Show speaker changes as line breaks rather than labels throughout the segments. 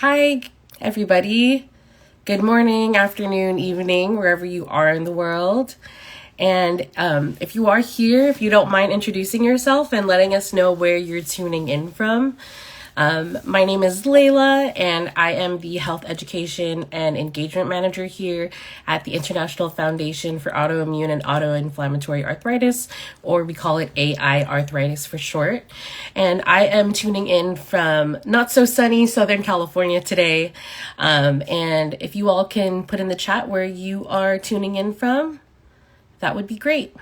Hi, everybody. Good morning, afternoon, evening, wherever you are in the world. And if you are here, if you don't mind introducing yourself and letting us know where you're tuning in from. My name is Leila, and I am the Health Education and Engagement Manager here at the International Foundation for Autoimmune and Autoinflammatory Arthritis, or we call it AiArthritis for short. And I am tuning in from not so sunny Southern California today. And if you all can put in the chat where you are tuning in from, that would be great.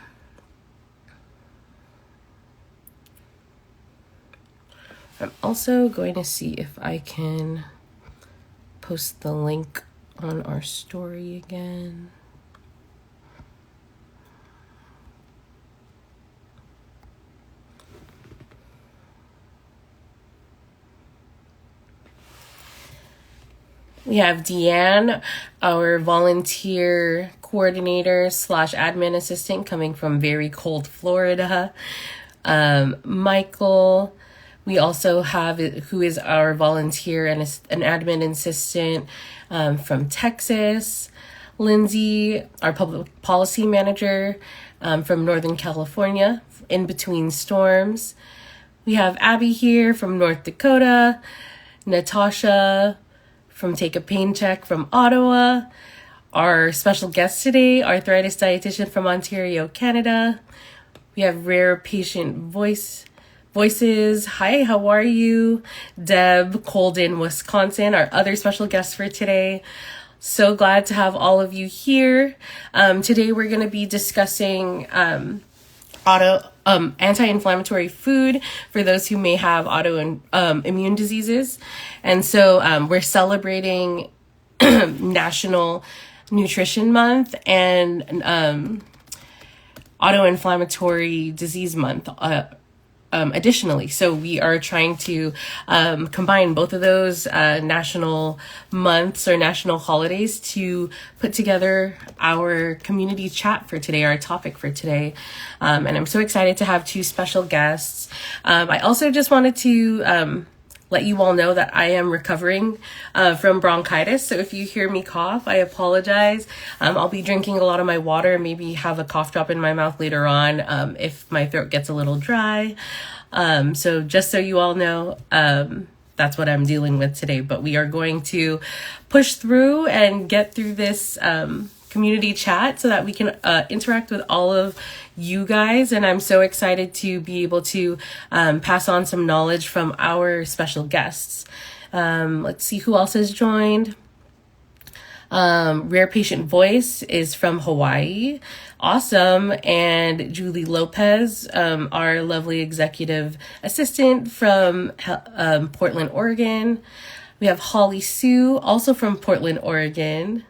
I'm also going to see if I can post the link on our story again. We have Deanne, our volunteer coordinator / admin assistant coming from very cold Florida. Michael. We also have who is our volunteer and an admin assistant from Texas. Lindsay, our public policy manager from Northern California, in between storms. We have Abby here from North Dakota. Natasha from Take a Pain Check from Ottawa. Our special guest today, arthritis dietitian from Ontario, Canada. We have Rare Patient Voices. Hi, how are you? Deb, Colden, Wisconsin, our other special guest for today. So glad to have all of you here. Today we're going to be discussing anti-inflammatory food for those who may have autoimmune diseases. And so we're celebrating National Nutrition Month and Autoinflammatory Disease Month. Additionally, so we are trying to combine both of those national months or national holidays to put together our community chat for today, our topic for today. And I'm so excited to have two special guests. I also just wanted to let you all know that I am recovering from bronchitis. So if you hear me cough, I apologize. I'll be drinking a lot of my water, maybe have a cough drop in my mouth later on if my throat gets a little dry. So just so you all know, that's what I'm dealing with today. But we are going to push through and get through this community chat so that we can interact with all of you guys. And I'm so excited to be able to pass on some knowledge from our special guests. Let's see who else has joined. Rare Patient Voice is from Hawaii. Awesome. And Julie Lopez, our lovely executive assistant from Portland, Oregon. We have Holly Sue, also from Portland, Oregon.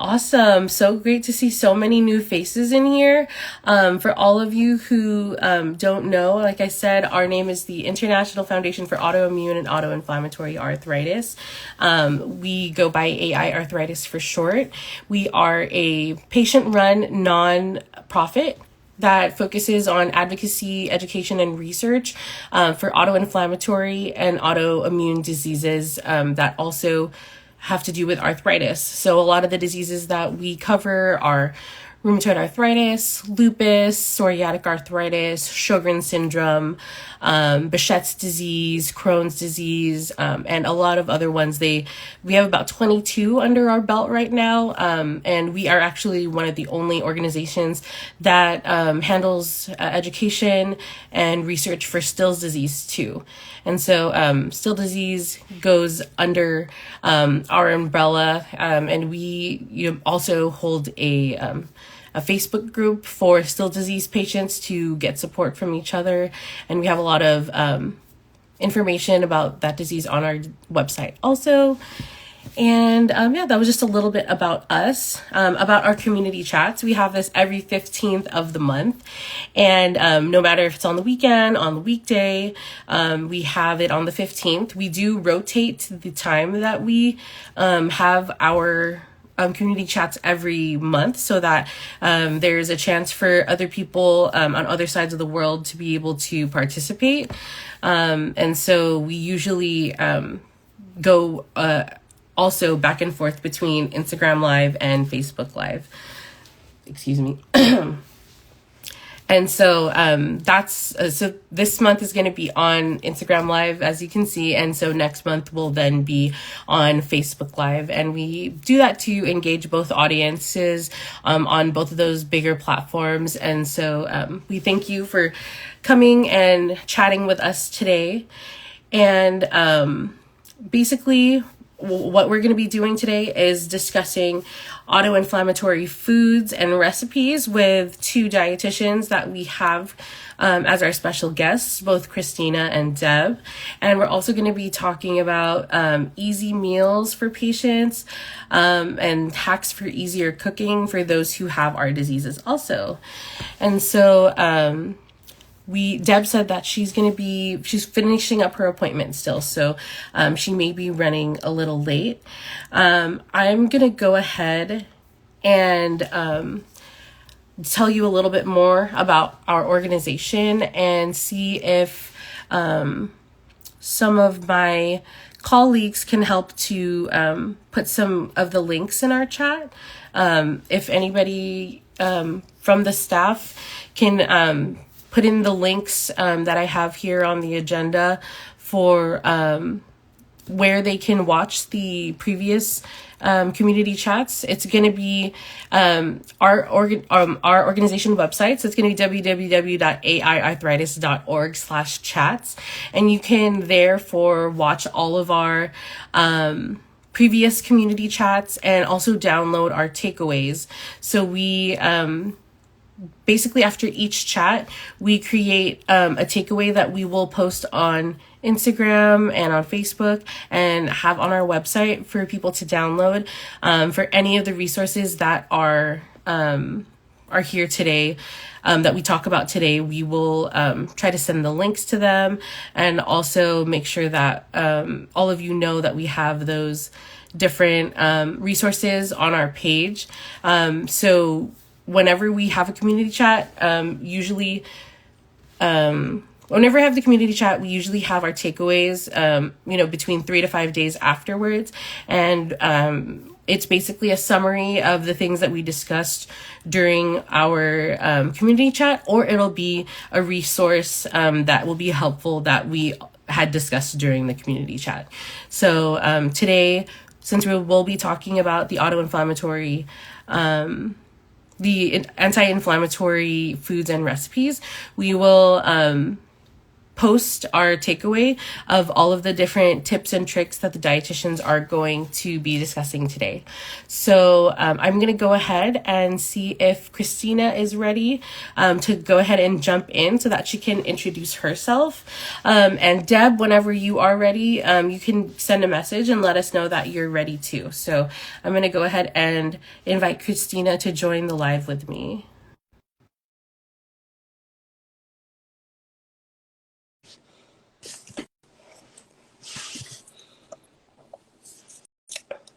Awesome. So great to see so many new faces in here. For all of you who don't know, like I said, our name is the International Foundation for Autoimmune and Autoinflammatory Arthritis. We go by AiArthritis for short. We are a patient-run non-profit that focuses on advocacy, education, and research for autoinflammatory and autoimmune diseases that also have to do with arthritis. So a lot of the diseases that we cover are rheumatoid arthritis, lupus, psoriatic arthritis, Sjögren syndrome, Behçet's disease, Crohn's disease, and a lot of other ones. We have about 22 under our belt right now, and we are actually one of the only organizations that handles education and research for Still's disease too. And so Still disease goes under our umbrella, and we also hold a Facebook group for Still disease patients to get support from each other. And we have a lot of information about that disease on our website also. And that was just a little bit about us, about our community chats. We have this every 15th of the month. And no matter if it's on the weekend, on the weekday, we have it on the 15th. We do rotate the time that we have our community chats every month so that there's a chance for other people on other sides of the world to be able to participate. And so we usually go also back and forth between Instagram Live and Facebook Live. Excuse me. And so that's so this month is going to be on Instagram Live, as you can see, and so next month will then be on Facebook Live, and we do that to engage both audiences on both of those bigger platforms. And so we thank you for coming and chatting with us today. And basically, what we're going to be doing today is discussing auto-inflammatory foods and recipes with two dietitians that we have as our special guests, both Cristina and Deb. And we're also going to be talking about easy meals for patients and hacks for easier cooking for those who have our diseases also. And so Deb said that she's finishing up her appointment still, so she may be running a little late. I'm going to go ahead and tell you a little bit more about our organization and see if some of my colleagues can help to put some of the links in our chat. If anybody from the staff can put in the links that I have here on the agenda for where they can watch the previous community chats. It's going to be our organization website. So it's going to be www.aiarthritis.org/chats. And you can therefore watch all of our previous community chats and also download our takeaways. So we basically after each chat, we create a takeaway that we will post on Instagram and on Facebook and have on our website for people to download. For any of the resources that are here today, that we talk about today, we will try to send the links to them and also make sure that all of you know that we have those different resources on our page. So whenever we have a community chat, whenever I have the community chat, we usually have our takeaways, between 3 to 5 days afterwards. And it's basically a summary of the things that we discussed during our community chat, or it'll be a resource that will be helpful that we had discussed during the community chat. So today, since we will be talking about the auto-inflammatory the anti-inflammatory foods and recipes, we will post our takeaway of all of the different tips and tricks that the dietitians are going to be discussing today. So I'm going to go ahead and see if Cristina is ready to go ahead and jump in so that she can introduce herself. And Deb, whenever you are ready, you can send a message and let us know that you're ready too. So I'm going to go ahead and invite Cristina to join the live with me.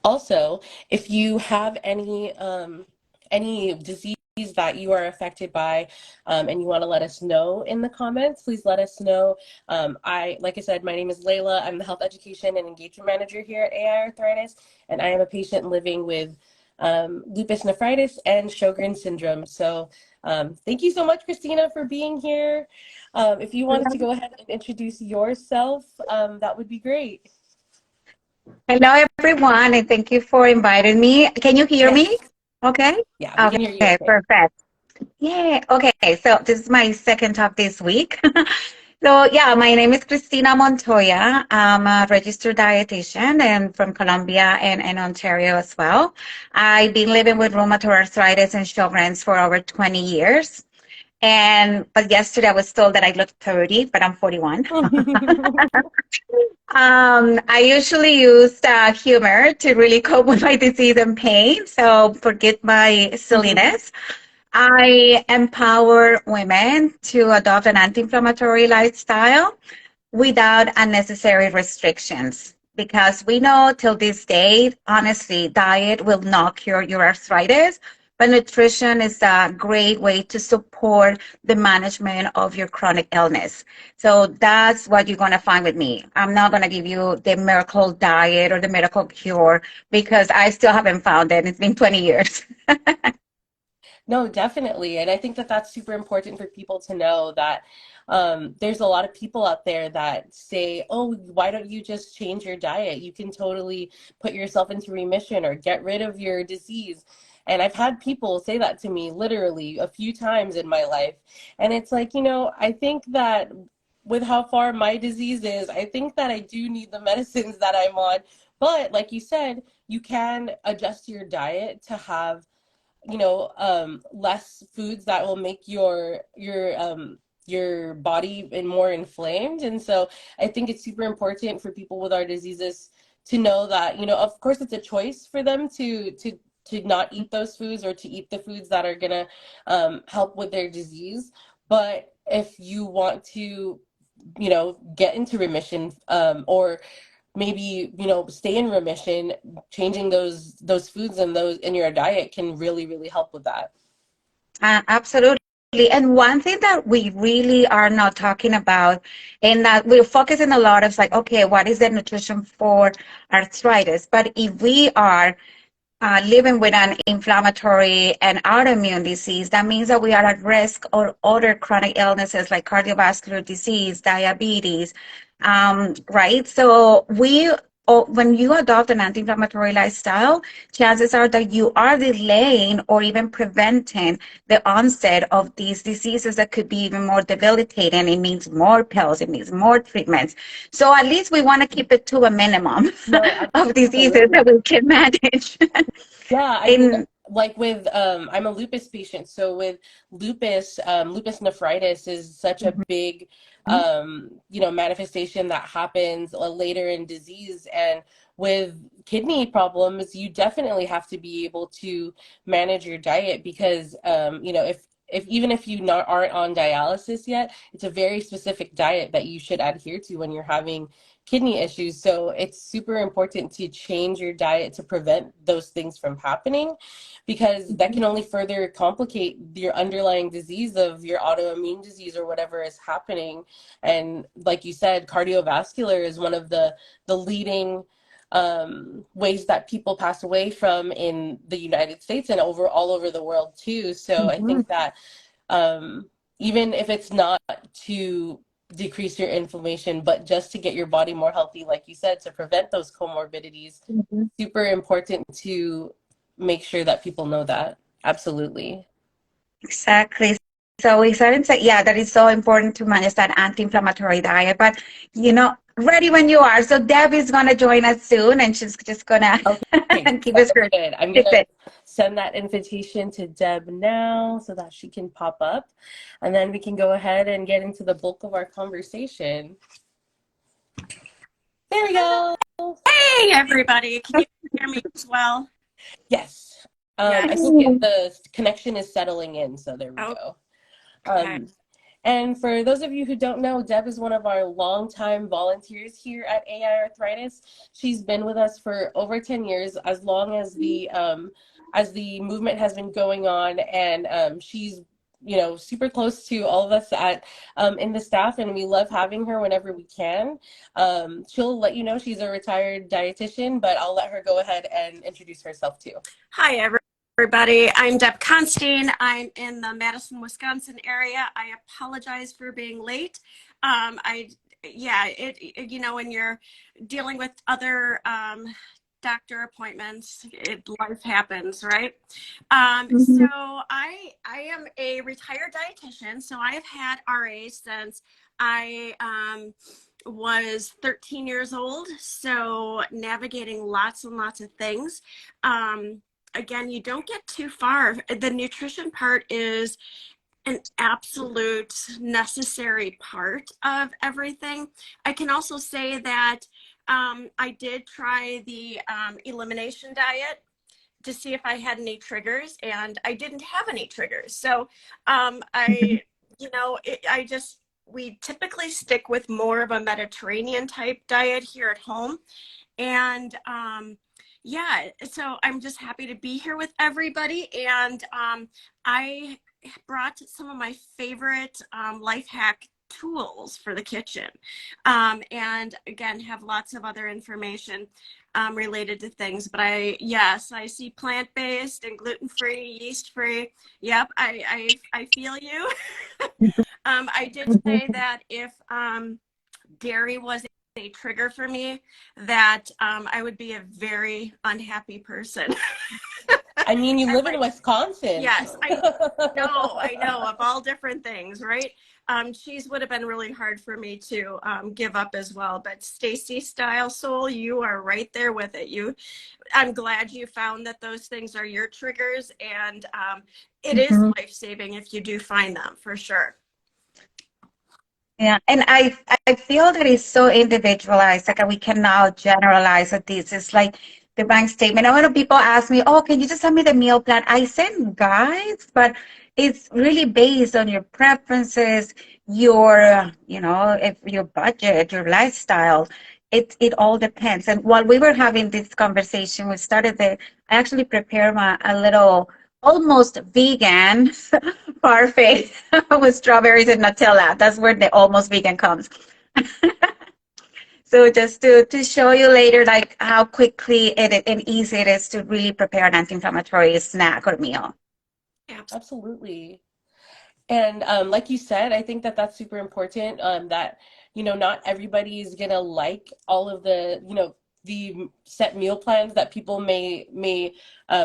Also, if you have any disease that you are affected by and you want to let us know in the comments, please let us know. Like I said, my name is Leila. I'm the Health Education and Engagement Manager here at AiArthritis, and I am a patient living with lupus nephritis and Sjögren syndrome. So thank you so much, Cristina, for being here. If you wanted to go ahead and introduce yourself, that would be great.
Hello, everyone, and thank you for inviting me. Can you hear me? Okay?
Yeah, we can hear you.
Okay, perfect. Yeah, okay. So this is my second talk this week. So yeah, my name is Cristina Montoya. I'm a registered dietitian and from Colombia and Ontario as well. I've been living with rheumatoid arthritis and Sjögren's for over 20 years. But yesterday I was told that I looked 30, but I'm 41. I usually use humor to really cope with my disease and pain, so forget my silliness. I empower women to adopt an anti-inflammatory lifestyle without unnecessary restrictions, because we know till this day, honestly, diet will not cure your arthritis, but nutrition is a great way to support the management of your chronic illness. So that's what you're going to find with me. I'm not going to give you the miracle diet or the miracle cure because I still haven't found it. It's been 20 years.
No, definitely. And I think that that's super important for people to know that there's a lot of people out there that say, oh, why don't you just change your diet? You can totally put yourself into remission or get rid of your disease. And I've had people say that to me literally a few times in my life. And it's like, I think that with how far my disease is, I think that I do need the medicines that I'm on. But like you said, you can adjust your diet to have less foods that will make your body and more inflamed. And so I think it's super important for people with our diseases to know that, of course it's a choice for them to not eat those foods or to eat the foods that are gonna help with their disease. But if you want to, get into remission, or maybe stay in remission, changing those foods and those in your diet can really really help with that.
Absolutely. And one thing that we really are not talking about, and that we're focusing a lot of like, okay, what is the nutrition for arthritis? But if we are living with an inflammatory and autoimmune disease, that means that we are at risk of other chronic illnesses like cardiovascular disease, diabetes, right? So when you adopt an anti-inflammatory lifestyle, chances are that you are delaying or even preventing the onset of these diseases that could be even more debilitating. It means more pills, it means more treatments. So at least we want to keep it to a minimum
No,
of diseases
absolutely.
that we can manage.
Yeah, I mean,
In
like with I'm a lupus patient, so with lupus nephritis is such a big manifestation that happens later in disease. And with kidney problems, you definitely have to be able to manage your diet because if even if you not aren't on dialysis yet, it's a very specific diet that you should adhere to when you're having kidney issues. So it's super important to change your diet to prevent those things from happening, because that can only further complicate your underlying disease of your autoimmune disease or whatever is happening. And like you said, cardiovascular is one of the leading ways that people pass away from in the United States and all over the world too. So I
Mhm,
think that um, even if it's not to decrease your inflammation, but just to get your body more healthy, like you said, to prevent those comorbidities,
mhm.
super important to make sure that people know that. Absolutely.
Exactly. So we started to, yeah, that is so important to manage that anti-inflammatory diet. But ready when you are. So Deb is gonna join us soon, and she's just gonna
Okay,
give us
sounds
her
good. I'm gonna
tidbit.
send that invitation to Deb now so that she can pop up, and then we can go ahead and get into the bulk of our conversation. There we go.
Hey, everybody. Can you hear me as well?
Yes. I
Yes.
think the connection is settling in, so there we go.
Okay.
Um, and for those of you who don't know, Deb is one of our longtime volunteers here at AiArthritis. She's been with us for over 10 years, as long as the movement has been going on, and she's super close to all of us at in the staff, and we love having her whenever we can. She'll let you know she's a retired dietitian, but I'll let her go ahead and introduce herself too.
Hi, everybody. I'm Deb Constien. I'm in the Madison, Wisconsin area. I apologize for being late. Yeah, when you're dealing with other doctor appointments, life happens, right? So
Mhm.
I am a retired dietitian. So I have had RA since I was 13 years old. So navigating lots and lots of things. Again, you don't get too far. The nutrition part is an absolute necessary part of everything. I can also say that I did try the elimination diet to see if I had any triggers, and I didn't have any triggers. So I just, we typically stick with more of a Mediterranean type diet here at home. And Yeah, so I'm just happy to be here with everybody. And I brought some of my favorite life hack tools for the kitchen. And again, have lots of other information related to things. But yes, I see plant-based and gluten-free, yeast-free. Yep, I feel you. I did say that if dairy was a trigger for me, that I would be a very unhappy person.
I mean, you live in
Like,
Wisconsin.
yes, I know of all different things, right? Cheese would have been really hard for me to give up as well. But Stacy Style Soul, you are right there with it. I'm glad you found that those things are your triggers, and it is life-saving if you do find them, for sure.
Yeah, and I feel that it's so individualized. Like we cannot generalize that this is like the bank statement. And when people ask me, "Oh, can you just send me the meal plan?" I send guides, but it's really based on your preferences, your if your budget, your lifestyle. It all depends. And while we were having this conversation, I actually prepared a little almost vegan parfait with strawberries and Nutella. That's where the almost vegan comes. So just to show you later, like how quickly and easy it is to really prepare an anti-inflammatory snack or meal.
Absolutely. And like you said, I think that that's super important, that, not everybody is gonna like all of the set meal plans that people may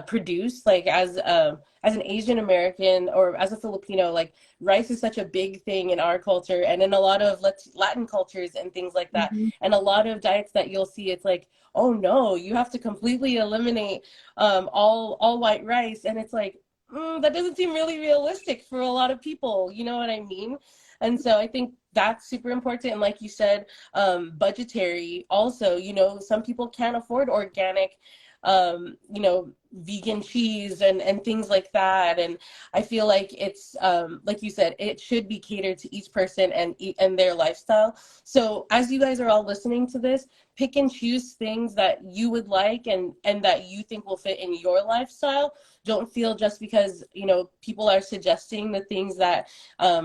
produce. Like as an Asian American or as a Filipino, like rice is such a big thing in our culture and in a lot of Latin cultures and things like that. And a lot of diets that you'll see, it's like, oh no, you have to completely eliminate all white rice. And it's like, that doesn't seem really realistic for a lot of people. You know what I mean? And so I think that's super important. And like you said, budgetary also, some people can't afford organic, vegan cheese and things like that. And I feel like it's, like you said, it should be catered to each person and their lifestyle. So as you guys are all listening to this, pick and choose things that you would like and that you think will fit in your lifestyle. Don't feel just because people are suggesting the things that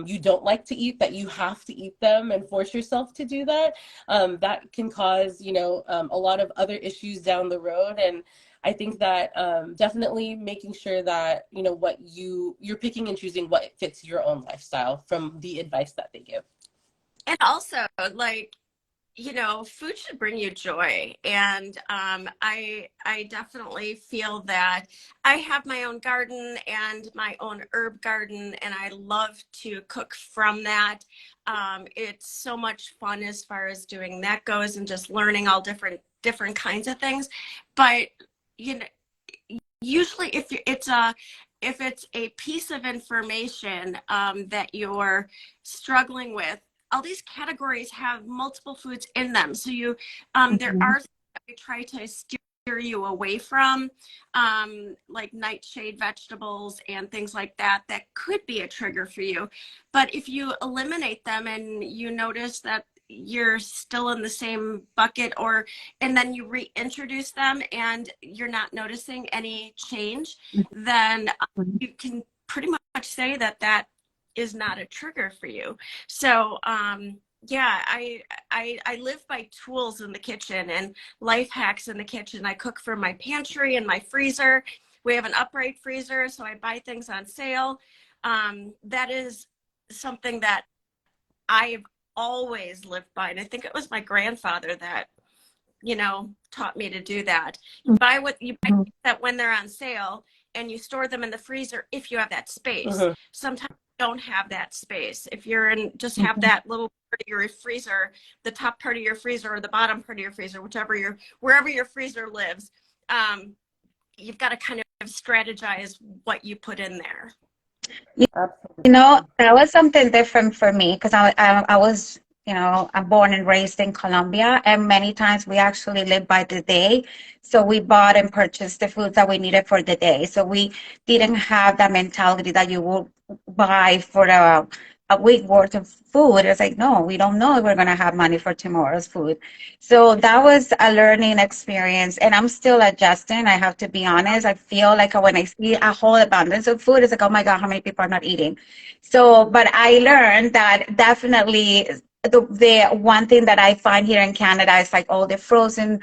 you don't like to eat that you have to eat them and force yourself to do that. That can cause a lot of other issues down the road. And I think that definitely making sure that what you're picking and choosing what fits your own lifestyle from the advice that they give.
And also, like, food should bring you joy. And I definitely feel that I have my own garden and my own herb garden, and I love to cook from that. It's so much fun as far as doing that goes, and just learning all different kinds of things. But usually if it's a piece of information that you're struggling with, all these categories have multiple foods in them. So there are things that we try to steer you away from, like nightshade vegetables and things like that could be a trigger for you. But if you eliminate them and you notice that you're still in the same bucket, and then you reintroduce them and you're not noticing any change, then you can pretty much say that is not a trigger for you. So yeah, I live by tools in the kitchen and life hacks in the kitchen. I cook from my pantry and my freezer. We have an upright freezer, so I buy things on sale. That is something that I've always lived by. And I think it was my grandfather that, taught me to do that. You buy things that when they're on sale, and you store them in the freezer if you have that space. Sometimes you don't have that space. If you're just have that little part of your freezer, the top part of your freezer or the bottom part of your freezer, wherever your freezer lives, you've got to kind of strategize what you put in there.
That was something different for me because I was, I'm born and raised in Colombia, and many times we actually live by the day. So we bought and purchased the foods that we needed for the day. So we didn't have that mentality that you will buy for a week worth of food. It's like, no, we don't know if we're going to have money for tomorrow's food. So that was a learning experience, and I'm still adjusting. I have to be honest. I feel like when I see a whole abundance of food, it's like, oh my God, how many people are not eating? So, but I learned that definitely the one thing that I find here in Canada is like all the frozen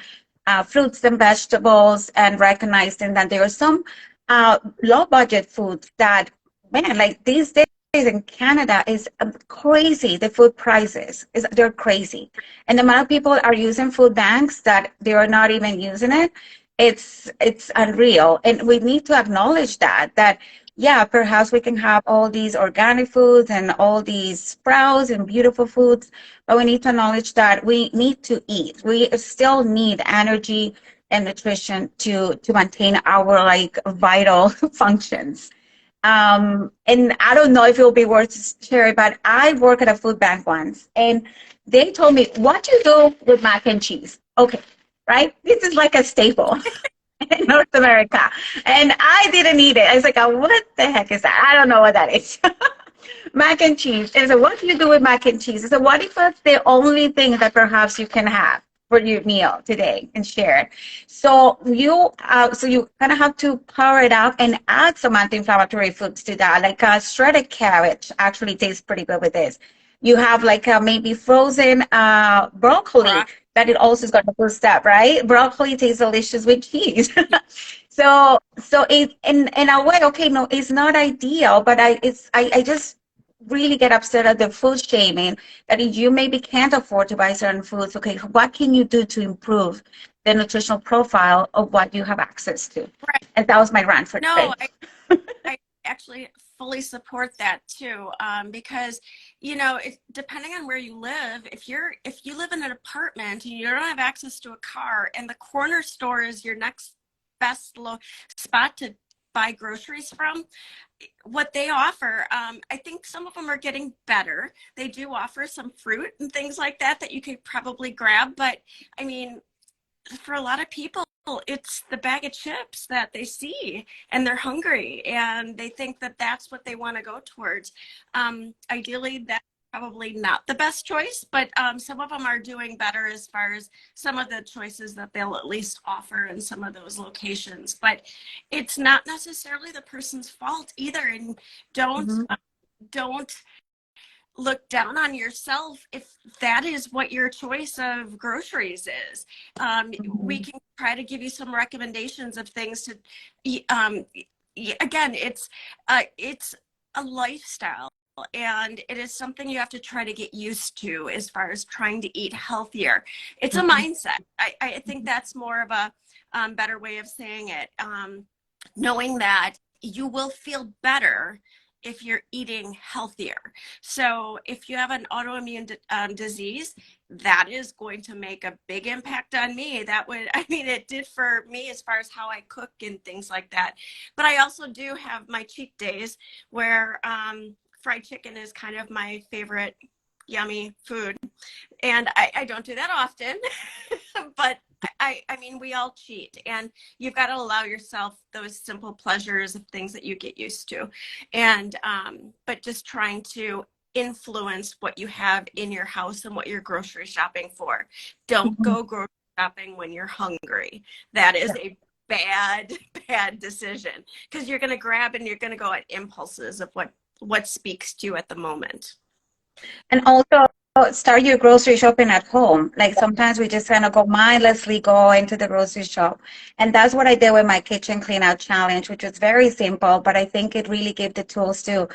fruits and vegetables, and recognizing that there are some low budget foods that, man, like these days in Canada is crazy. The food prices they're crazy, and the amount of people are using food banks that they are not even using it. It's unreal, and we need to acknowledge that yeah, perhaps we can have all these organic foods and all these sprouts and beautiful foods, but we need to acknowledge that we need to eat. We still need energy and nutrition to maintain our like vital functions. And I don't know if it will be worth sharing, but I work at a food bank once, and they told me, what do you do with mac and cheese? Okay, right? This is like a staple in North America. And I didn't eat it. I was like, oh, what the heck is that? I don't know what that is. Mac and cheese. And so what do you do with mac and cheese? I said, what if that's the only thing that perhaps you can have for your meal today and share it? So you kind of have to power it up and add some anti-inflammatory foods to that. Like shredded carrot actually tastes pretty good with this. You have like maybe frozen broccoli that it also is going to boost up, right? Broccoli tastes delicious with cheese. So it in a way, okay, no, it's not ideal, but I just really get upset at the food shaming that if you maybe can't afford to buy certain foods, okay, what can you do to improve the nutritional profile of what you have access to?
Right.
And that was my rant for today.
I actually fully support that too, because depending on where you live, if you live in an apartment and you don't have access to a car, and the corner store is your next best spot to buy groceries from, what they offer, I think some of them are getting better. They do offer some fruit and things like that you could probably grab, but I mean, for a lot of people, it's the bag of chips that they see, and they're hungry and they think that that's what they want to go towards. Ideally, that's probably not the best choice, but some of them are doing better as far as some of the choices that they'll at least offer in some of those locations. But it's not necessarily the person's fault either, and don't look down on yourself if that is what your choice of groceries is. We can try to give you some recommendations of things to eat. Again, it's a lifestyle, and it is something you have to try to get used to as far as trying to eat healthier. It's a mindset. I think that's more of a better way of saying it. Knowing that you will feel better if you're eating healthier. So if you have an autoimmune disease, that is going to make a big impact on me. It did for me as far as how I cook and things like that. But I also do have my cheat days where fried chicken is kind of my favorite yummy food. And I don't do that often, but I mean, we all cheat, and you've got to allow yourself those simple pleasures of things that you get used to. And, but just trying to influence what you have in your house and what you're grocery shopping for. Don't go grocery shopping when you're hungry. That is a bad decision, because you're going to grab and you're going to go at impulses of what speaks to you at the moment.
And also start your grocery shopping at home. Like sometimes we just kind of go mindlessly go into the grocery shop. And that's what I did with my kitchen clean out challenge, which was very simple, but I think it really gave the tools to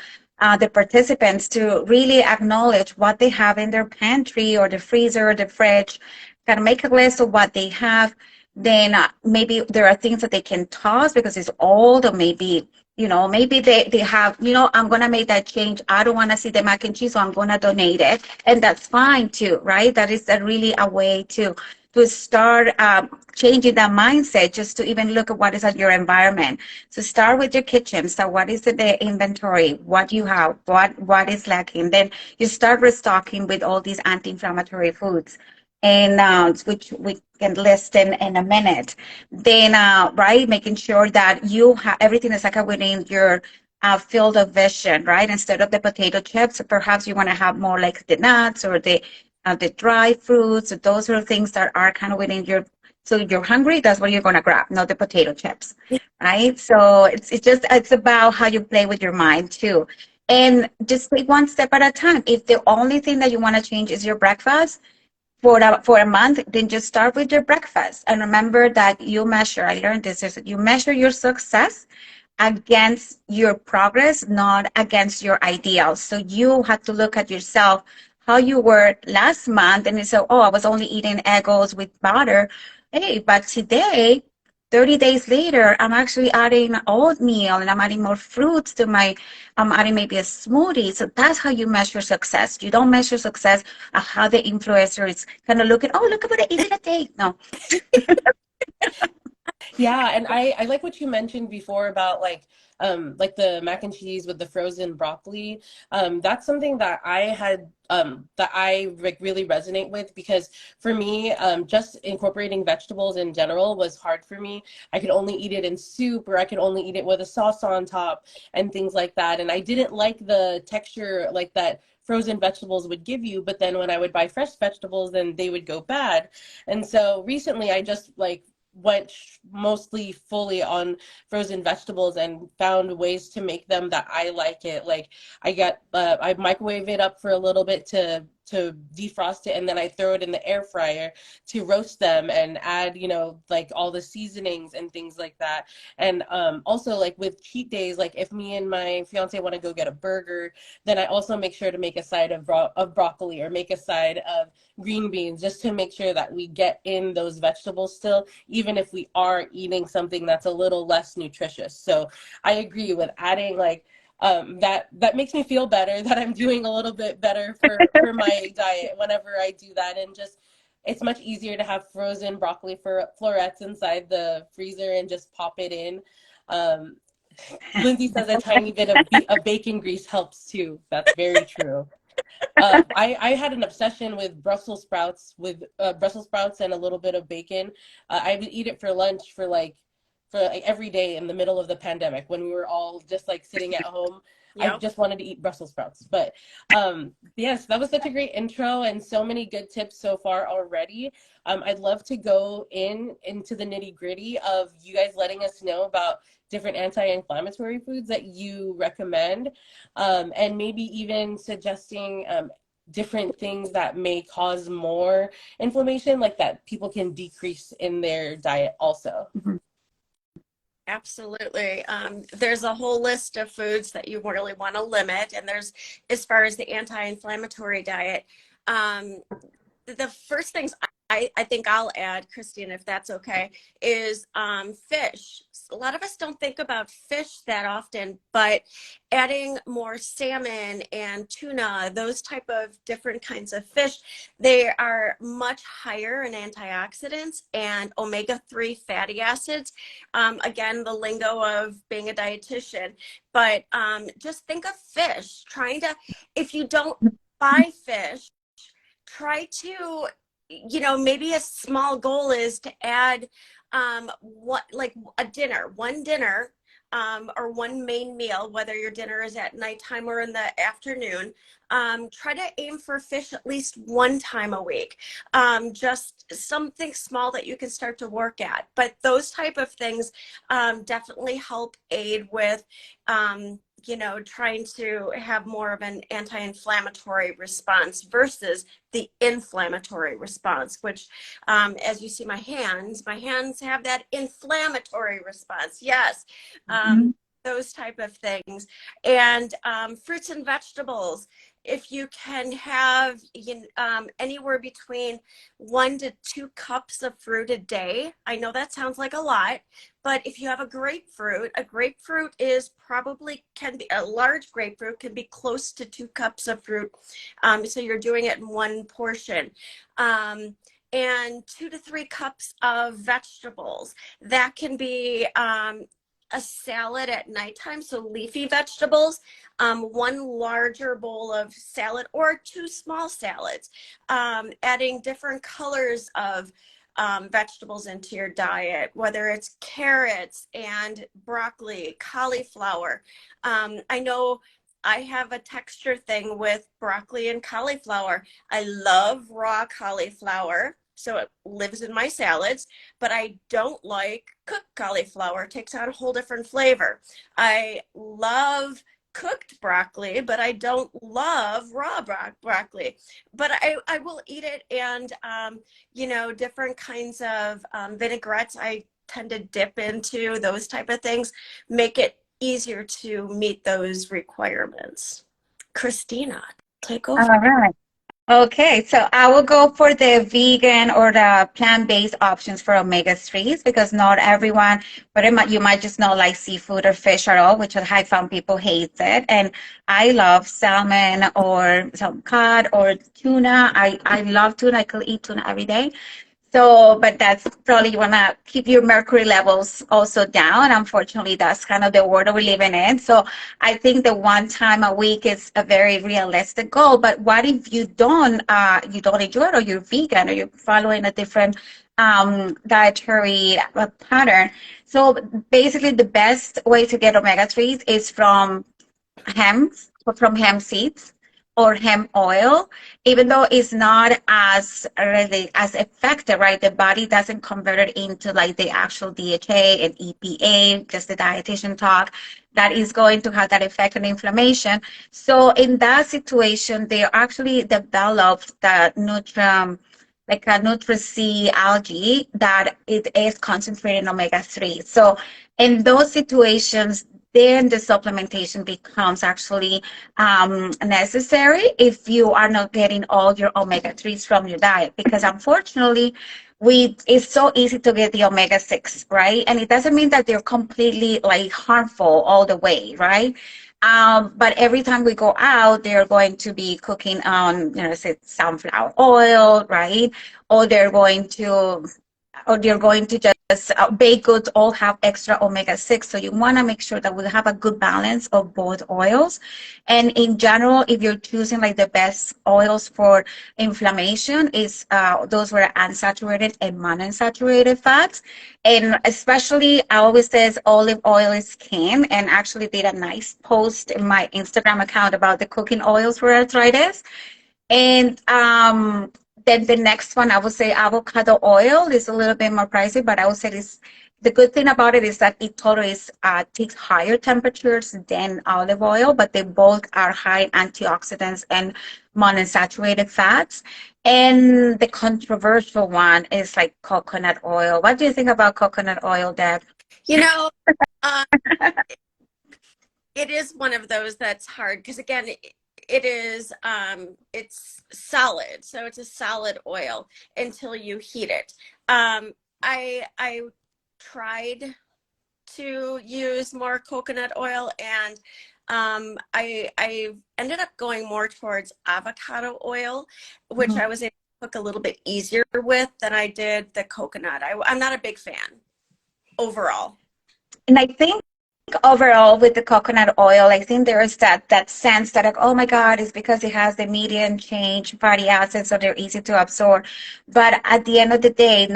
the participants to really acknowledge what they have in their pantry or the freezer or the fridge, kind of make a list of what they have. Then maybe there are things that they can toss because it's old, or maybe maybe they have, I'm going to make that change. I don't want to see the mac and cheese, so I'm going to donate it. And that's fine too, right? That is really a way to start changing that mindset, just to even look at what is at your environment. So start with your kitchen. So what is the inventory? What you have? What is lacking? Then you start restocking with all these anti-inflammatory foods, and which we can list in a minute. Then, right, making sure that you have everything is like within your field of vision, right? Instead of the potato chips, perhaps you want to have more like the nuts or the dry fruits, or those are things that are kind of within your. So you're hungry, that's what you're going to grab, not the potato chips, right? So it's about how you play with your mind too. And just take one step at a time. If the only thing that you want to change is your breakfast, for a month, then just start with your breakfast. And remember that you measure, I learned this, is you measure your success against your progress, not against your ideals. So you have to look at yourself, how you were last month, and you say, oh, I was only eating Eggos with butter. Hey, but today, 30 days later, I'm actually adding oatmeal and I'm adding more fruits to I'm adding maybe a smoothie. So that's how you measure success. You don't measure success at how the influencer is kind of looking, oh, look at what I ate in a day. No.
Yeah, and I like what you mentioned before about like the mac and cheese with the frozen broccoli. That's something that I had that I like really resonate with, because for me, just incorporating vegetables in general was hard for me. I could only eat it in soup, or I could only eat it with a sauce on top and things like that. And I didn't like the texture like that frozen vegetables would give you, but then when I would buy fresh vegetables, then they would go bad. And so recently I just like went mostly fully on frozen vegetables and found ways to make them that I like it. Like I microwave it up for a little bit to defrost it, and then I throw it in the air fryer to roast them and add, you know, like all the seasonings and things like that. And also like with cheat days, like if me and my fiance want to go get a burger, then I also make sure to make a side of broccoli, or make a side of green beans, just to make sure that we get in those vegetables still, even if we are eating something that's a little less nutritious. So I agree with adding like that makes me feel better that I'm doing a little bit better for my diet whenever I do that. And just it's much easier to have frozen broccoli for florets inside the freezer and just pop it in. Um, Lindsay says a tiny bit of bacon grease helps too. That's very true. I had an obsession with Brussels sprouts and a little bit of bacon. I would eat it for lunch for like every day in the middle of the pandemic when we were all just like sitting at home. I
Yep.
just wanted to eat Brussels sprouts. But yes, that was such a great intro and so many good tips so far already. I'd love to go into the nitty gritty of you guys letting us know about different anti-inflammatory foods that you recommend, and maybe even suggesting different things that may cause more inflammation, like that people can decrease in their diet also.
Absolutely. There's a whole list of foods that you really want to limit. And there's, as far as the anti-inflammatory diet, um, the first things I think I'll add, Cristina, if that's okay, is fish. A lot of us don't think about fish that often, but adding more salmon and tuna, those type of different kinds of fish, they are much higher in antioxidants and omega-3 fatty acids. Again, the lingo of being a dietitian, but just think of fish. If you don't buy fish, try to, maybe a small goal is to add one dinner, or one main meal, whether your dinner is at nighttime or in the afternoon. Try to aim for fish at least one time a week. Just something small that you can start to work at. But those type of things definitely help aid with trying to have more of an anti-inflammatory response versus the inflammatory response, which, as you see my hands have that inflammatory response. Yes. Those type of things. And fruits and vegetables, if you can have anywhere between 1 to 2 cups of fruit a day. I know that sounds like a lot, but if you have a grapefruit is a large grapefruit can be close to 2 cups of fruit. So you're doing it in one portion. And 2 to 3 cups of vegetables. That can be a salad at nighttime, so leafy vegetables, 1 larger bowl of salad or 2 small salads, adding different colors of vegetables into your diet, whether it's carrots and broccoli, cauliflower. I know I have a texture thing with broccoli and cauliflower. I love raw cauliflower, so it lives in my salads, but I don't like cooked cauliflower. It takes on a whole different flavor. I love cooked broccoli, but I don't love raw broccoli. But I will eat it, and you know, different kinds of vinaigrettes I tend to dip into, those type of things, make it easier to meet those requirements. Cristina, take
All
over.
right. Okay, so I will go for the vegan or the plant-based options for omega-3s because not everyone, but you might just not like seafood or fish at all, which I found people hate it. And I love salmon or some cod or tuna. I love tuna. I could eat tuna every day. So, but that's probably you want to keep your mercury levels also down. Unfortunately, that's kind of the world we're living in. So I think the one time a week is a very realistic goal. But what if you don't enjoy it, or you're vegan, or you're following a different dietary pattern? So basically, the best way to get omega-3s is hemp, from hemp seeds or hemp oil, even though it's not as really as effective, right? The body doesn't convert it into like the actual DHA and EPA, just the dietitian talk, that is going to have that effect on inflammation. So in that situation, they actually developed the Nutrim, like a Nutri-C algae that it is concentrated in omega-3. So in those situations, then the supplementation becomes actually necessary if you are not getting all your omega-3s from your diet, because unfortunately it's so easy to get the omega-6, right? And it doesn't mean that they're completely like harmful all the way, right? But every time we go out, they're going to be cooking on, say sunflower oil, right? Or they're going to just baked goods all have extra omega-6. So you want to make sure that we have a good balance of both oils. And in general, if you're choosing like the best oils for inflammation, is those were unsaturated and monounsaturated fats. And especially, I always says olive oil is king, and actually did a nice post in my Instagram account about the cooking oils for arthritis. And then the next one, I would say avocado oil is a little bit more pricey, but I would say this. The good thing about it is that it totally takes higher temperatures than olive oil, but they both are high in antioxidants and monounsaturated fats. And the controversial one is like coconut oil. What do you think about coconut oil, Deb?
You know, uh, it is one of those that's hard because again, it is it's solid, so it's a solid oil until you heat it. I tried to use more coconut oil, and I ended up going more towards avocado oil, which I was able to cook a little bit easier with than I did the coconut. I'm not a big fan overall.
And I think overall with the coconut oil, I think there is that sense that like, oh my God, it's because it has the medium chain fatty acids, so they're easy to absorb. But at the end of the day,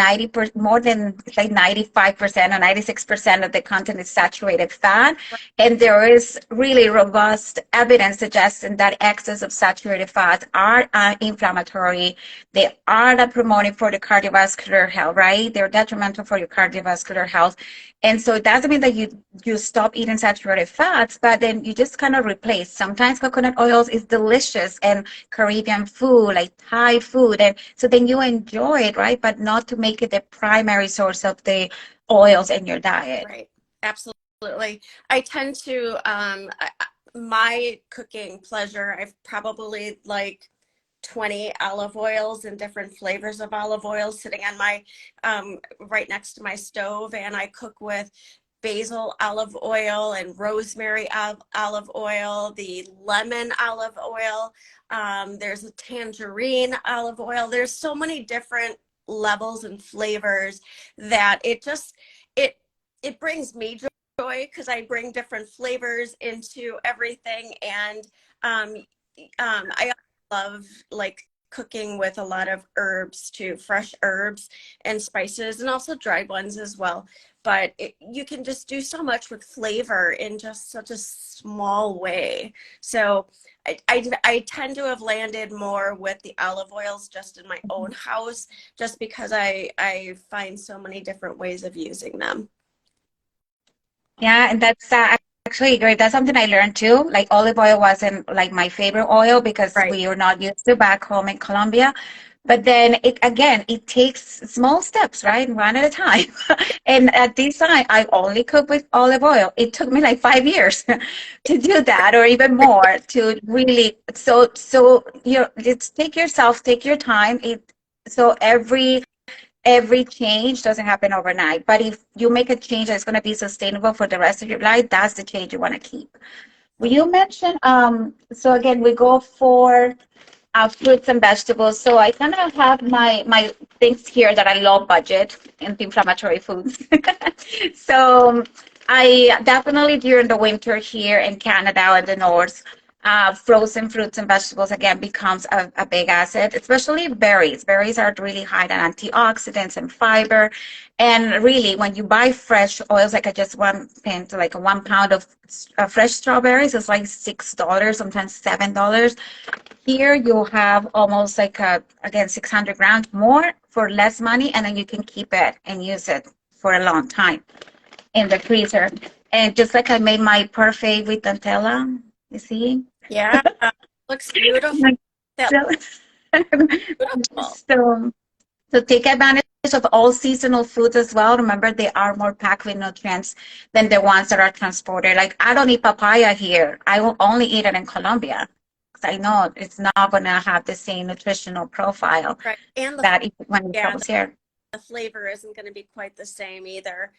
more than like 95% or 96% of the content is saturated fat. And there is really robust evidence suggesting that excess of saturated fats are inflammatory. They are not promoting for the cardiovascular health, right? They're detrimental for your cardiovascular health. And so it doesn't mean that you stop eating saturated fats, but then you just kind of replace. Sometimes coconut oils is delicious, and Caribbean food, like Thai food, and so then you enjoy it, right? But not to make it the primary source of the oils in your diet.
Right. Absolutely. I tend to my cooking pleasure, I've probably like 20 olive oils and different flavors of olive oil sitting on my right next to my stove, and I cook with basil olive oil and rosemary olive oil, the lemon olive oil, there's a tangerine olive oil. There's so many different levels and flavors that it brings me joy because I bring different flavors into everything. And I love like cooking with a lot of herbs too, fresh herbs and spices, and also dried ones as well. But you can just do so much with flavor in just such a small way. So I tend to have landed more with the olive oils just in my own house, just because I find so many different ways of using them.
Yeah, and that's actually great. That's something I learned too. Like olive oil wasn't like my favorite oil because
Right.
we were not used to back home in Colombia. But then it takes small steps, right? One at a time. And at this time, I only cook with olive oil. It took me like 5 years to do that, or even more, to really. So you just take your time. So every change doesn't happen overnight. But if you make a change that's going to be sustainable for the rest of your life, that's the change you want to keep. Well, you mentioned, so again, we go for fruits and vegetables. So I kind of have my things here that I low budget anti-inflammatory foods. So I definitely during the winter here in Canada and the north, frozen fruits and vegetables again becomes a big asset, especially berries. Berries are really high in antioxidants and fiber. And really, when you buy fresh oils, like I just went to like a 1 pound of fresh strawberries, it's like $6, sometimes $7. Here you'll have almost like again 600 grams more for less money, and then you can keep it and use it for a long time in the freezer. And just like I made my parfait with Nutella, you see?
Yeah, looks beautiful. That
So,
looks beautiful.
so take advantage of all seasonal foods as well. Remember, they are more packed with nutrients than the ones that are transported. Like I don't eat papaya here. I will only eat it in Colombia because I know it's not going to have the same nutritional profile
Right. And
that when it
yeah,
travels here.
the flavor isn't going to be quite the same either,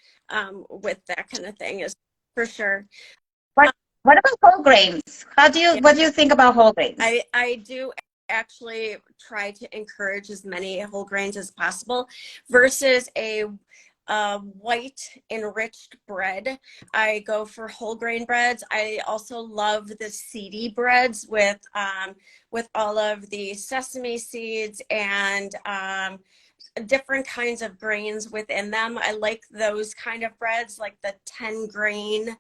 with that kind of thing, is for sure.
What what about whole grains?
Yeah,
What do you think about whole grains?
I do actually try to encourage as many whole grains as possible versus a white enriched bread. I go for whole grain breads. I also love the seedy breads with all of the sesame seeds and different kinds of grains within them. I like those kind of breads, like the 10 grain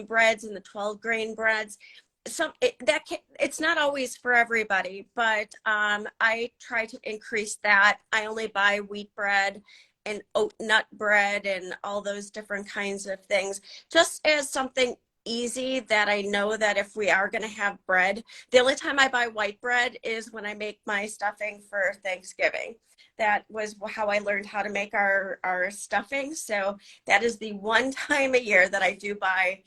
breads and the 12 grain breads. It's not always for everybody, but I try to increase that. I only buy wheat bread and oat nut bread and all those different kinds of things, just as something easy that I know that if we are going to have bread, the only time I buy white bread is when I make my stuffing for Thanksgiving. That was how I learned how to make our stuffing. So that is the one time a year that I do buy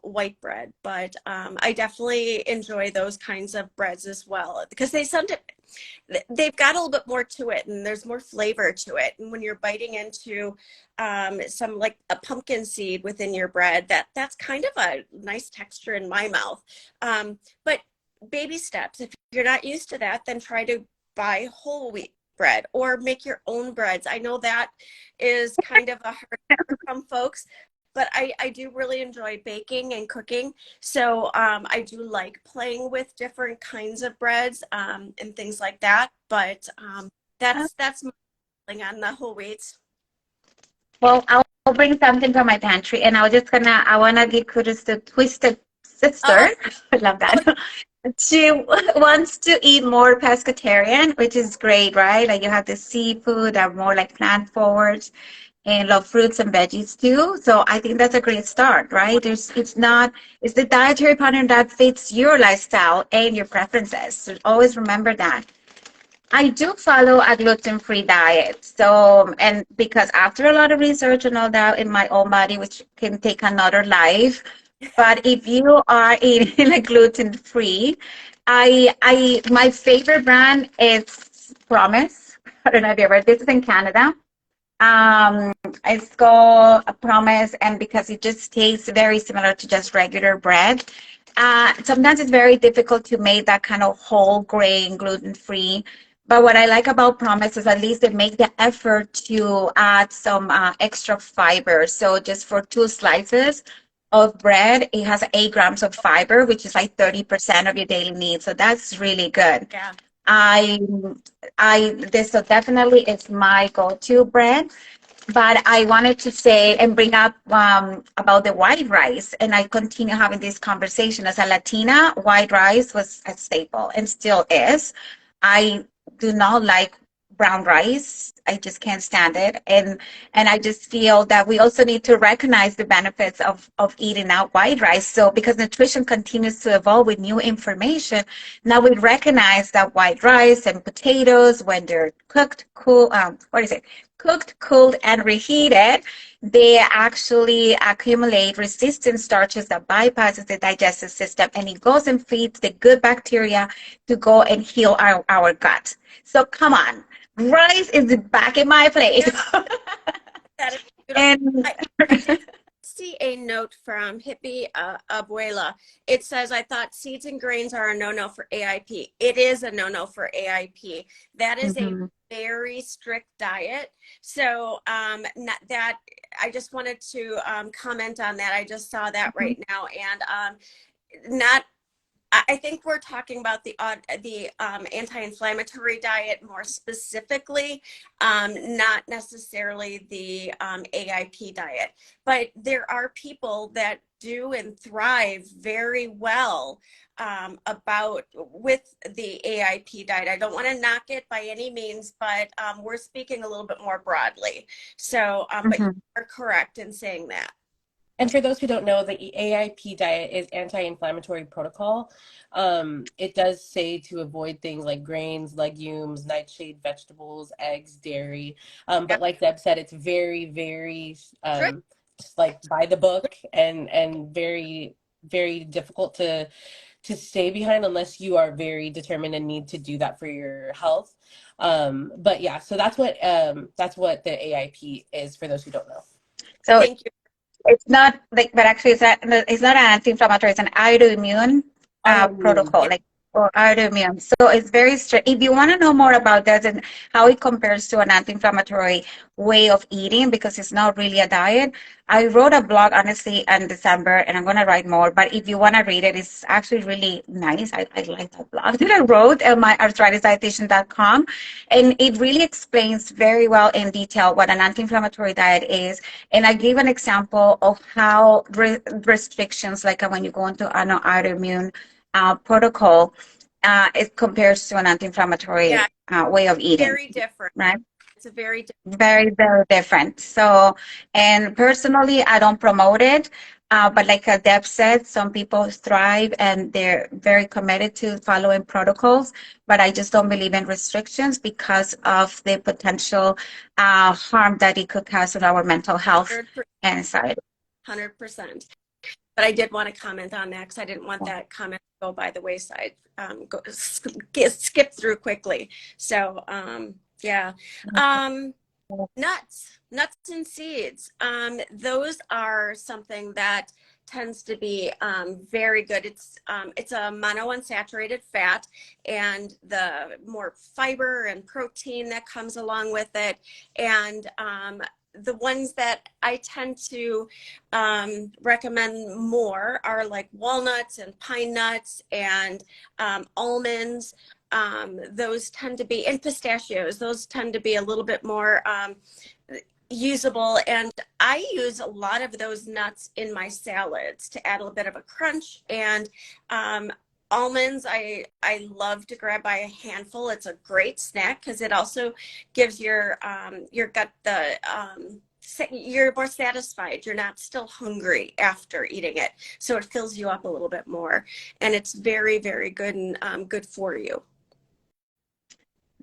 white bread. But I definitely enjoy those kinds of breads as well because they've got a little bit more to it and there's more flavor to it. And when you're biting into some like a pumpkin seed within your bread, that's kind of a nice texture in my mouth. But baby steps. If you're not used to that, then try to buy whole wheat bread or make your own breads. I know that is kind of a hard for some folks, but I do really enjoy baking and cooking. So I do like playing with different kinds of breads and things like that. But that's my feeling on the whole wheats.
Well, I'll bring something from my pantry, and I wanna give kudos to Twisted
Oh,
Sister. I love
oh,
that. She wants to eat more pescatarian, which is great, right? Like you have the seafood that are more like plant forward, and love fruits and veggies too. So I think that's a great start, right? It's the dietary pattern that fits your lifestyle and your preferences. So always remember that. I do follow a gluten-free diet. So, and because after a lot of research and all that in my own body, which can take another life, but if you are eating a gluten-free, my favorite brand is Promise. I don't know if you ever, this is in Canada. Um, it's called a Promise, and because it just tastes very similar to just regular bread. Sometimes it's very difficult to make that kind of whole grain, gluten-free. But what I like about Promise is at least they make the effort to add some extra fiber. So just for 2 slices of bread, it has 8 grams of fiber, which is like 30% of your daily needs. So that's really good.
yeah.
I, this so definitely is my go-to brand. But I wanted to say and bring up about the white rice, and I continue having this conversation. As a Latina, white rice was a staple and still is. I do not like brown rice. I just can't stand it, and I just feel that we also need to recognize the benefits of eating out white rice. So because nutrition continues to evolve with new information, now we recognize that white rice and potatoes, when they're cooked, cool, what is it? Cooked, cooled, and reheated, they actually accumulate resistant starches that bypasses the digestive system, and it goes and feeds the good bacteria to go and heal our gut. So come on, rice is back in my plate.
That is beautiful.
And
I did see a note from Hippie Abuela. It says, I thought seeds and grains are a no-no for AIP. It is a no-no for AIP. That is a very strict diet. So not that I just wanted to comment on that. I just saw that right now. And not I think we're talking about the anti-inflammatory diet more specifically, not necessarily the AIP diet. But there are people that do and thrive very well with the AIP diet. I don't want to knock it by any means, but we're speaking a little bit more broadly. So, but you are correct in saying that.
And for those who don't know, the AIP diet is Anti-Inflammatory Protocol. It does say to avoid things like grains, legumes, nightshade vegetables, eggs, dairy. But like Deb said, it's very, very like by the book and very, very difficult to stay behind unless you are very determined and need to do that for your health. But yeah, so that's what the AIP is for those who don't know.
So
thank you.
it's not like, but actually it's not an anti-inflammatory, it's an autoimmune protocol, like for autoimmune. So it's very strict. If you want to know more about that and how it compares to an anti-inflammatory way of eating, because it's not really a diet, I wrote a blog, honestly, in December, and I'm going to write more. But if you want to read it, it's actually really nice. I like that blog that I wrote at my arthritisdietitian.com. And it really explains very well in detail what an anti-inflammatory diet is. And I gave an example of how restrictions, like when you go into an autoimmune protocol, it compares to an anti-inflammatory way of eating.
Very different.
Right?
It's a very different.
Very, very different. So, and personally, I don't promote it. But like Deb said, some people thrive and they're very committed to following protocols. But I just don't believe in restrictions because of the potential harm that it could cause on our mental health
100%.
and society.
100%. But I did want to comment on that because I didn't want that comment to go by the wayside, skip through quickly. So, yeah. Nuts and seeds. Those are something that tends to be very good. It's a monounsaturated fat, and the more fiber and protein that comes along with it, and the ones that I tend to recommend more are like walnuts and pine nuts and almonds. Those tend to be, and pistachios, those tend to be a little bit more usable. And I use a lot of those nuts in my salads to add a little bit of a crunch. And almonds, I love to grab by a handful. It's a great snack because it also gives your gut you're more satisfied. You're not still hungry after eating it. So it fills you up a little bit more. And it's very, very good and good for you.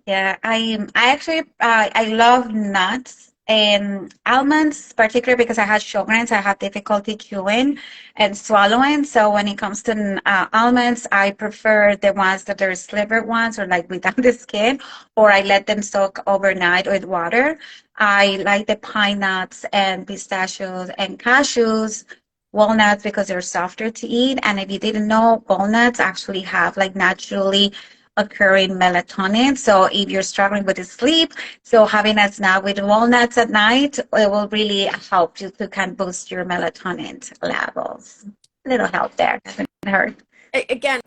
Yeah, I actually I love nuts and almonds, particularly because I had Sjögren's. I have difficulty chewing and swallowing. So when it comes to almonds, I prefer the ones that are slivered ones or like without the skin, or I let them soak overnight with water. I like the pine nuts and pistachios and cashews, walnuts because they're softer to eat. And if you didn't know, walnuts actually have like naturally occurring melatonin. So if you're struggling with sleep, so having a snack with walnuts at night, it will really help you to kind of boost your melatonin levels. A little help there, doesn't hurt.
Again,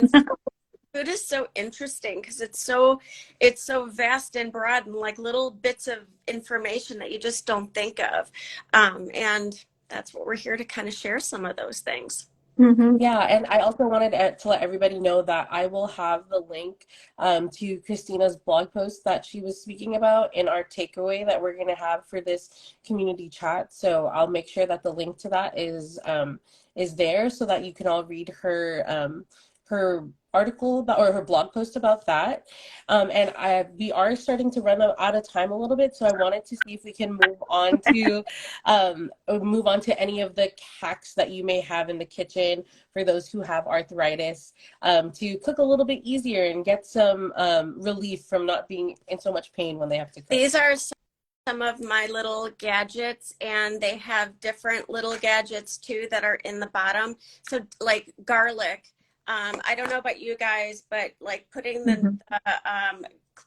food food is so interesting because it's so vast and broad and like little bits of information that you just don't think of. And that's what we're here to kind of share some of those things.
Mm-hmm.
Yeah, and I also wanted to let everybody know that I will have the link to Christina's blog post that she was speaking about in our takeaway that we're going to have for this community chat. So I'll make sure that the link to that is there so that you can all read her article about, or her blog post about that. We are starting to run out of time a little bit, so I wanted to see if we can move on to any of the hacks that you may have in the kitchen for those who have arthritis, to cook a little bit easier and get some relief from not being in so much pain when they have to cook.
These are some of my little gadgets, and they have different little gadgets too that are in the bottom. So like garlic. I don't know about you guys, but like putting the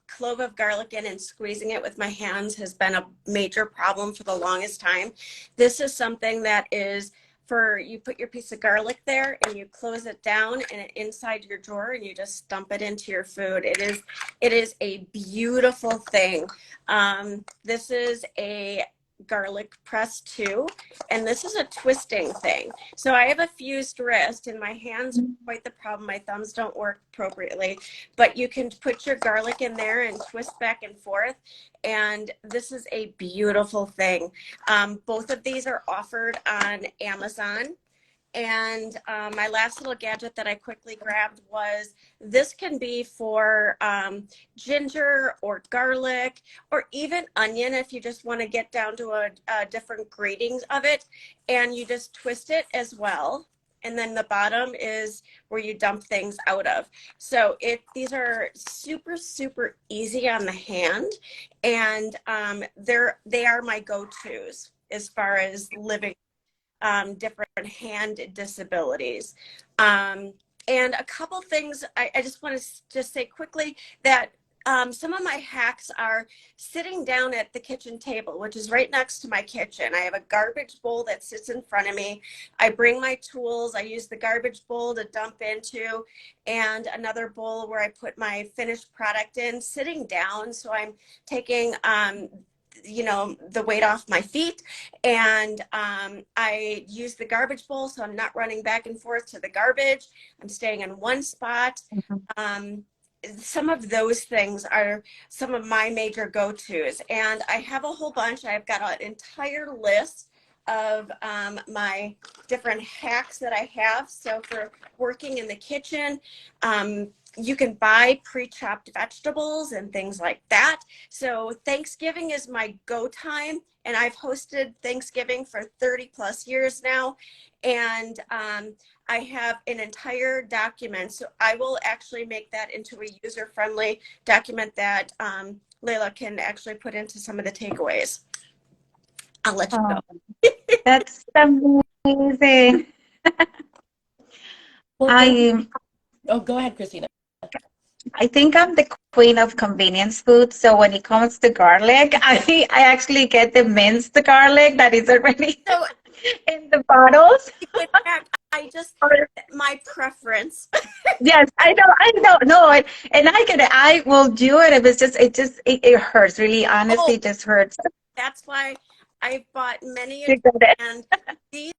clove of garlic in and squeezing it with my hands has been a major problem for the longest time. This is something that is for, you put your piece of garlic there and you close it down and it inside your drawer and you just dump it into your food. It is a beautiful thing. This is a garlic press too, and this is a twisting thing. So I have a fused wrist and my hands are quite the problem. My thumbs don't work appropriately, but you can put your garlic in there and twist back and forth, and this is a beautiful thing. Both of these are offered on Amazon. And my last little gadget that I quickly grabbed was, this can be for ginger or garlic or even onion if you just want to get down to a different gratings of it, and you just twist it as well. And then the bottom is where you dump things out of. So these are super, super easy on the hand, and they are my go-tos as far as living different hand disabilities. And a couple things I just want to just say quickly, that some of my hacks are sitting down at the kitchen table, which is right next to my kitchen. I have a garbage bowl that sits in front of me. I bring my tools. I use the garbage bowl to dump into, and another bowl where I put my finished product in, sitting down. So I'm taking the weight off my feet, and I use the garbage bowl so I'm not running back and forth to the garbage. I'm staying in one spot. Some of those things are some of my major go-tos, and I have a whole bunch. I've got an entire list of my different hacks that I have. So for working in the kitchen, you can buy pre-chopped vegetables and things like that. So Thanksgiving is my go time, and I've hosted Thanksgiving for 30 plus years now. And I have an entire document. So I will actually make that into a user-friendly document that Leila can actually put into some of the takeaways. I'll let you go.
That's amazing.
Well, go ahead, Cristina.
I think I'm the queen of convenience food. So when it comes to garlic, I actually get the minced garlic that is already in the bottles.
My preference.
Yes, I know. No, and I will do it if it's just, it hurts. Really, honestly, it just hurts.
That's why I've bought many, and these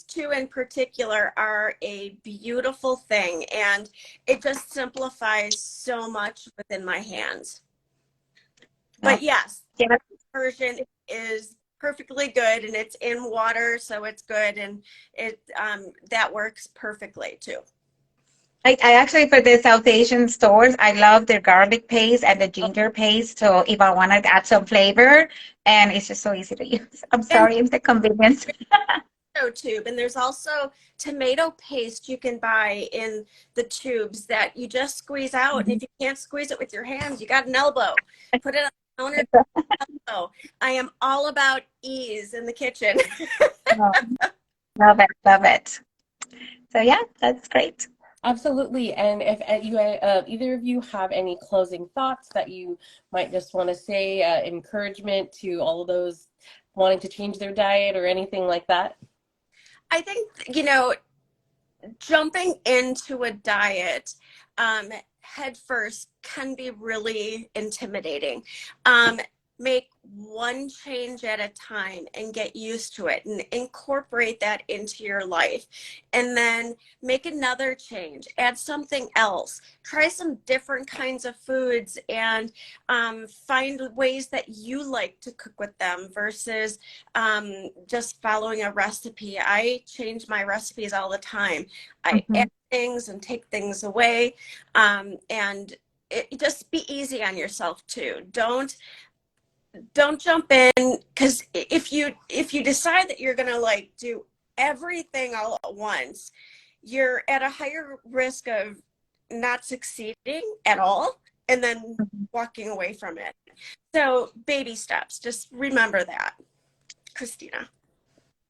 two in particular are a beautiful thing, and it just simplifies so much within my hands. But yes, the version is perfectly good, and it's in water, so it's good, and that works perfectly too.
I actually, for the South Asian stores, I love their garlic paste and the ginger paste. So if I want to add some flavor, and it's just so easy to use. I'm sorry, it's the convenience.
Tube, and there's also tomato paste you can buy in the tubes that you just squeeze out. And if you can't squeeze it with your hands, you got an elbow. Put it on the counter. I am all about ease in the kitchen.
Love it. So yeah, that's great.
Absolutely. And if either of you have any closing thoughts that you might just want to say, encouragement to all of those wanting to change their diet or anything like that.
I think, jumping into a diet head first can be really intimidating. Make one change at a time and get used to it and incorporate that into your life. And then make another change, add something else, try some different kinds of foods, and find ways that you like to cook with them versus just following a recipe. I change my recipes all the time. I add things and take things away, and just be easy on yourself too. Don't jump in, because if you decide that you're gonna like do everything all at once, you're at a higher risk of not succeeding at all and then walking away from it. So baby steps, just remember that. Christina.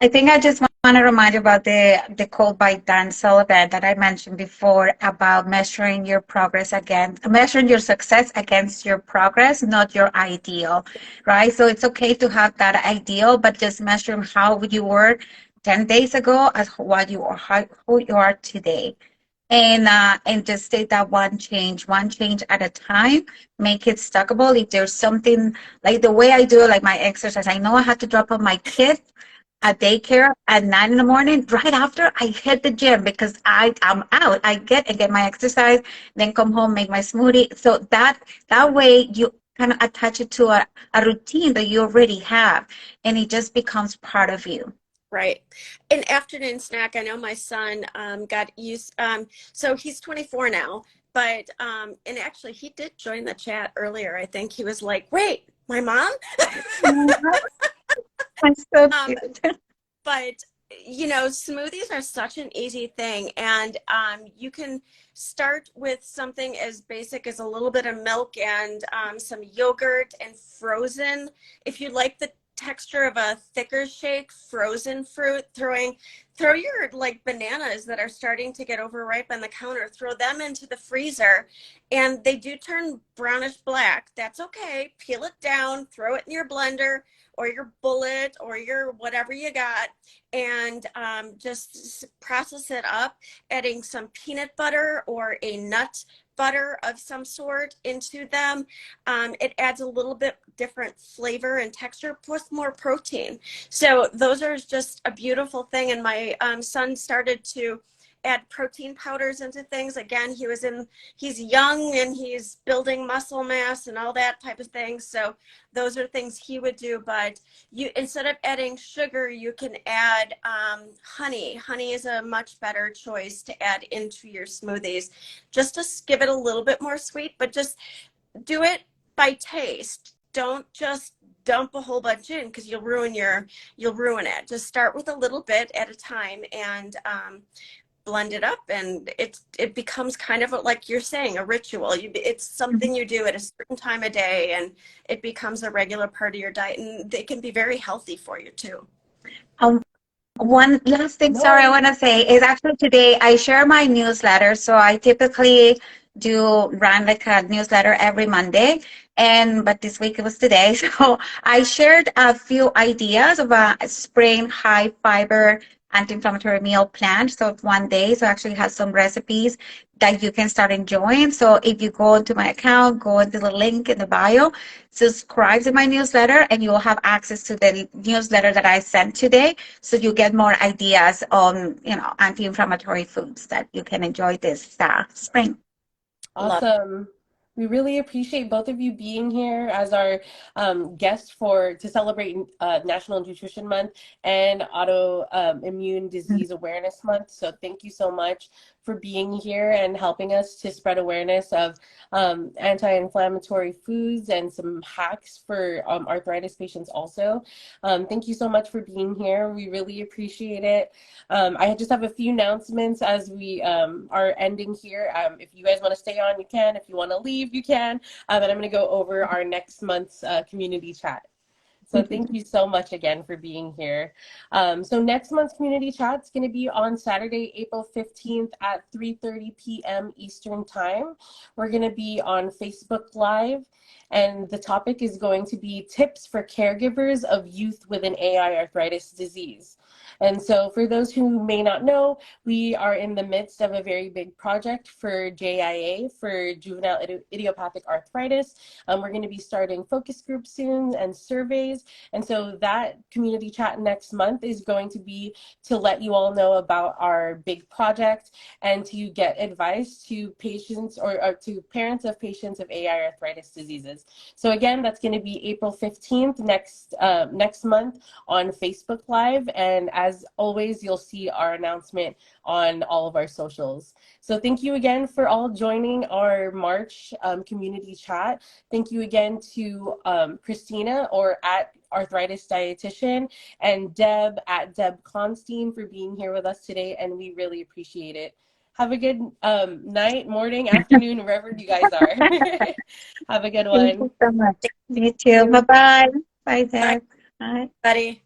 I think I just want to remind you about the quote by Dan Sullivan that I mentioned before about measuring your progress against, measuring your success against your progress, not your ideal, right? So it's okay to have that ideal, but just measure how you were 10 days ago as what you are, who you are today. And just take that one change at a time, make it stackable. If there's something like the way I do, like my exercise, I know I have to drop off my kid at daycare at 9 in the morning. Right after I hit the gym because I'm out. I get my exercise, then come home, make my smoothie. So that way you kind of attach it to a routine that you already have, and it just becomes part of you.
Right. An afternoon snack. I know my son got used, so he's 24 now, but and actually he did join the chat earlier. I think he was like, wait, my mom?
That's so
um,
cute.
but you know, smoothies are such an easy thing, and you can start with something as basic as a little bit of milk and some yogurt and frozen. If you like the texture of a thicker shake, frozen fruit, throw your like bananas that are starting to get overripe on the counter, throw them into the freezer, and they do turn brownish black. That's okay. Peel it down, throw it in your blender or your bullet or your whatever you got, and just process it up, adding some peanut butter or a nut butter of some sort into them. It adds a little bit different flavor and texture with more protein. So those are just a beautiful thing. And my son started to add protein powders into things. Again, he's young and he's building muscle mass and all that type of thing. So those are things he would do. But you, instead of adding sugar, you can add honey. Honey is a much better choice to add into your smoothies, just to give it a little bit more sweet, but just do it by taste. Don't just dump a whole bunch in, because you'll ruin it. Just start with a little bit at a time and blend it up, and it becomes kind of like you're saying, a ritual. It's something you do at a certain time of day, and it becomes a regular part of your diet, and they can be very healthy for you too.
One last thing, sorry, I
No.
want to say is actually today I share my newsletter. So I typically do run like a newsletter every Monday, but this week it was today. So I shared a few ideas of a spring high fiber anti-inflammatory meal plan. So 1 day, so actually has some recipes that you can start enjoying. So if you go into my account, go into the link in the bio, subscribe to my newsletter, and you will have access to the newsletter that I sent today. So you get more ideas on, anti-inflammatory foods that you can enjoy this spring.
Love.
Awesome. We really appreciate both of you being here as our guests to celebrate National Nutrition Month and Autoimmune Disease Awareness Month. So thank you so much for being here and helping us to spread awareness of anti-inflammatory foods and some hacks for arthritis patients also. Thank you so much for being here. We really appreciate it. I just have a few announcements as we are ending here. If you guys want to stay on, you can. If you want to leave, you can. And I'm going to go over our next month's community chat. So thank you so much again for being here. So next month's community chat is going to be on Saturday, April 15th at 3:30 p.m. Eastern Time. We're going to be on Facebook Live. And the topic is going to be tips for caregivers of youth with an AI arthritis disease. And so for those who may not know, we are in the midst of a very big project for JIA, for juvenile idiopathic arthritis. We're going to be starting focus groups soon and surveys. And so that community chat next month is going to be to let you all know about our big project and to get advice to patients or to parents of patients of AI arthritis diseases. So again, that's going to be April 15th next month on Facebook Live. And as always, you'll see our announcement on all of our socials. So thank you again for all joining our March community chat. Thank you again to Cristina or at Arthritis Dietitian and Deb at Deb Constien for being here with us today, and we really appreciate it. Have a good night, morning, afternoon, wherever you guys are. Have a good
Thank
one.
you so much. You too. Bye-bye. Bye, Deb. Bye.
Buddy.